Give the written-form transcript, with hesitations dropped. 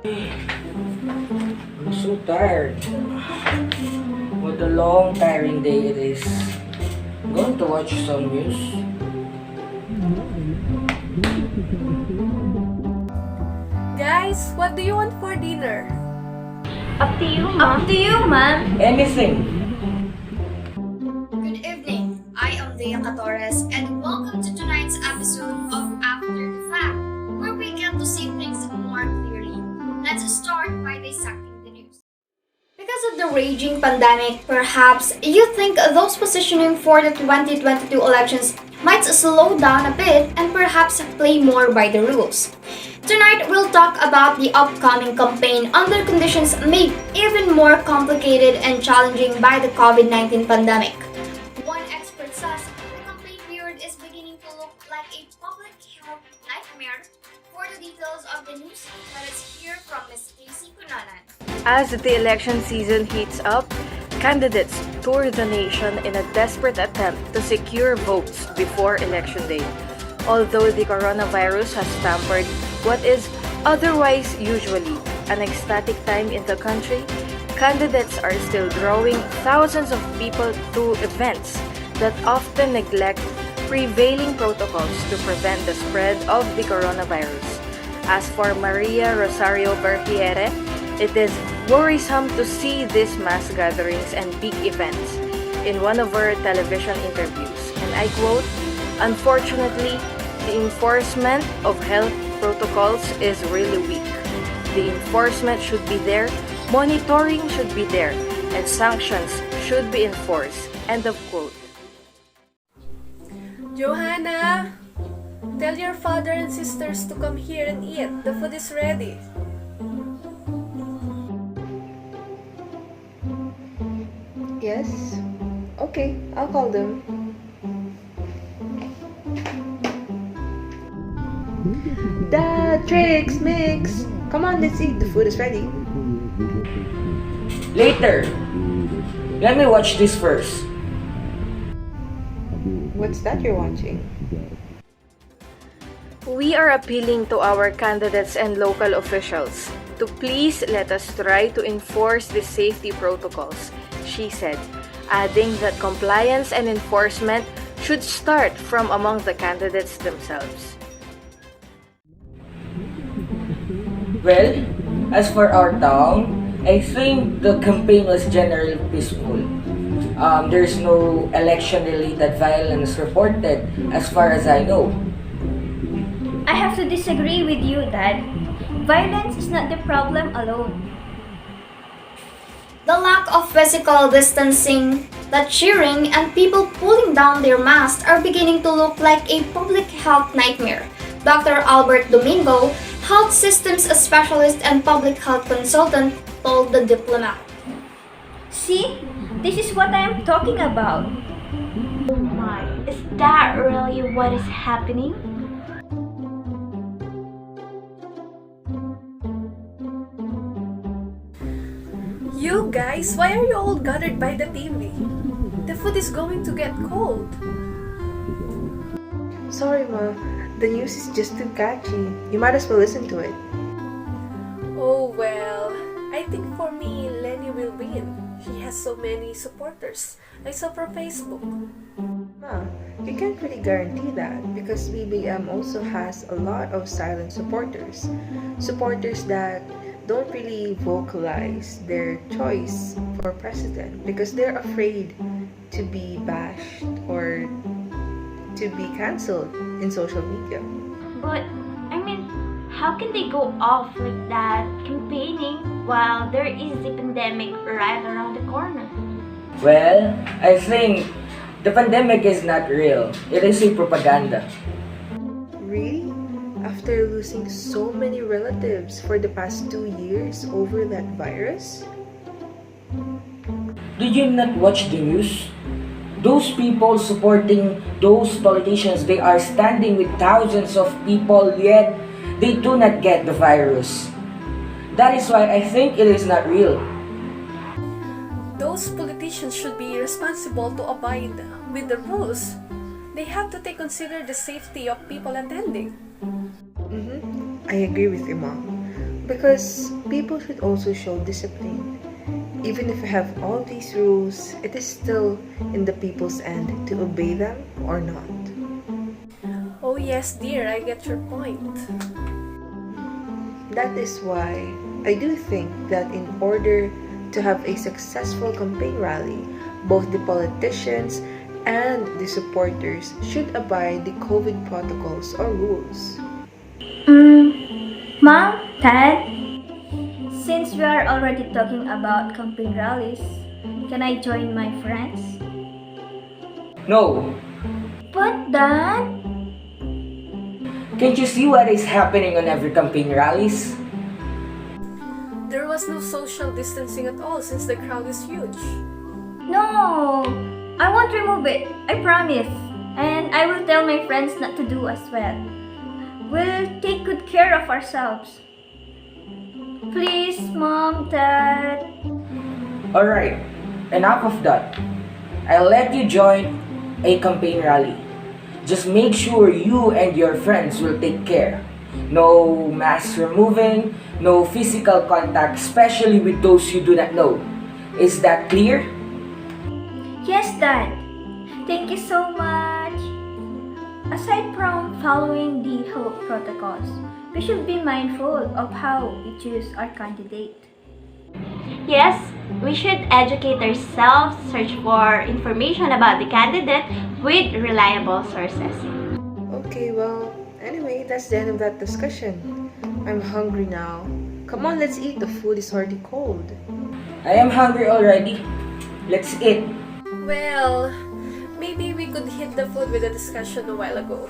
I'm so tired. What a long, tiring day it is. I'm going to watch some news. Guys, what do you want for dinner? Up to you, ma'am. Anything. Good evening. I am Catores and welcome to tonight's episode of After the Fact, where we get to see things more clearly. Let's start by dissecting the news. Because of the raging pandemic, perhaps you think those positioning for the 2022 elections might slow down a bit and perhaps play more by the rules. Tonight, we'll talk about the upcoming campaign under conditions made even more complicated and challenging by the COVID-19 pandemic. One expert says the campaign period is beginning to look like a public health nightmare. For the details of the news, let us hear from Ms. Cunanan. As the election season heats up, candidates tour the nation in a desperate attempt to secure votes before Election Day. Although the coronavirus has hampered what is otherwise usually an ecstatic time in the country, candidates are still drawing thousands of people to events that often neglect prevailing protocols to prevent the spread of the coronavirus. As for Maria Rosario Berhiere, it is worrisome to see these mass gatherings and big events. In one of her television interviews, and I quote, "Unfortunately, the enforcement of health protocols is really weak. The enforcement should be there, monitoring should be there, and sanctions should be enforced." End of quote. Johanna, tell your father and sisters to come here and eat. The food is ready. Yes? Okay, I'll call them. Dad, Trix, Mix! Come on, let's eat. The food is ready. Later. Let me watch this first. What's that you're watching? We are appealing to our candidates and local officials to please let us try to enforce the safety protocols, she said, adding that compliance and enforcement should start from among the candidates themselves. Well, as for our town, I think the campaign was generally peaceful. There's no election-related violence reported as far as I know. I have to disagree with you, Dad. Violence is not the problem alone. The lack of physical distancing, the cheering, and people pulling down their masks are beginning to look like a public health nightmare. Dr. Albert Domingo, health systems specialist and public health consultant, told the Diplomat. See? This is what I am talking about. Oh my, is that really what is happening? You guys, why are you all gathered by the TV? The food is going to get cold. Sorry, Ma. The news is just too catchy. You might as well listen to it. Oh well, I think for me, Lenny will win. She has so many supporters. I saw from Facebook. Ma, you can't really guarantee that because BBM also has a lot of silent supporters. Supporters that don't really vocalize their choice for president because they're afraid to be bashed or to be cancelled in social media. But, I mean, how can they go off like that, campaigning while there is the pandemic right around the corner? Well, I think the pandemic is not real. It is a propaganda. Really? After losing so many relatives for the past 2 years over that virus? Did you not watch the news? Those people supporting those politicians, they are standing with thousands of people, yet they do not get the virus. That is why I think it is not real. Those politicians should be responsible to abide with the rules. They have to consider the safety of people attending. I agree with you, Mom. Because people should also show discipline. Even if we have all these rules, it is still in the people's end to obey them or not. Oh yes, dear, I get your point. That is why I do think that in order to have a successful campaign rally, both the politicians and the supporters should abide the COVID protocols or rules. Mom, Dad, since we are already talking about campaign rallies, can I join my friends? No. But Dad, Can't you see what is happening on every campaign rallies? There was no social distancing at all since the crowd is huge. no, I won't remove it. I promise. And I will tell my friends not to do as well. We'll take good care of ourselves. Please, Mom, Dad. Alright, enough of that. I'll let you join a campaign rally. Just make sure you and your friends will take care. No mask removing, no physical contact, especially with those you do not know. Is that clear? Yes, Dad. Thank you so much. Aside from following the health protocols, we should be mindful of how we choose our candidate. Yes, we should educate ourselves, search for information about the candidate with reliable sources. Okay, well, anyway, that's the end of that discussion. I'm hungry now. Come on, let's eat. The food is already cold. I am hungry already. Let's eat. Well, maybe we could hit the food with a discussion a while ago.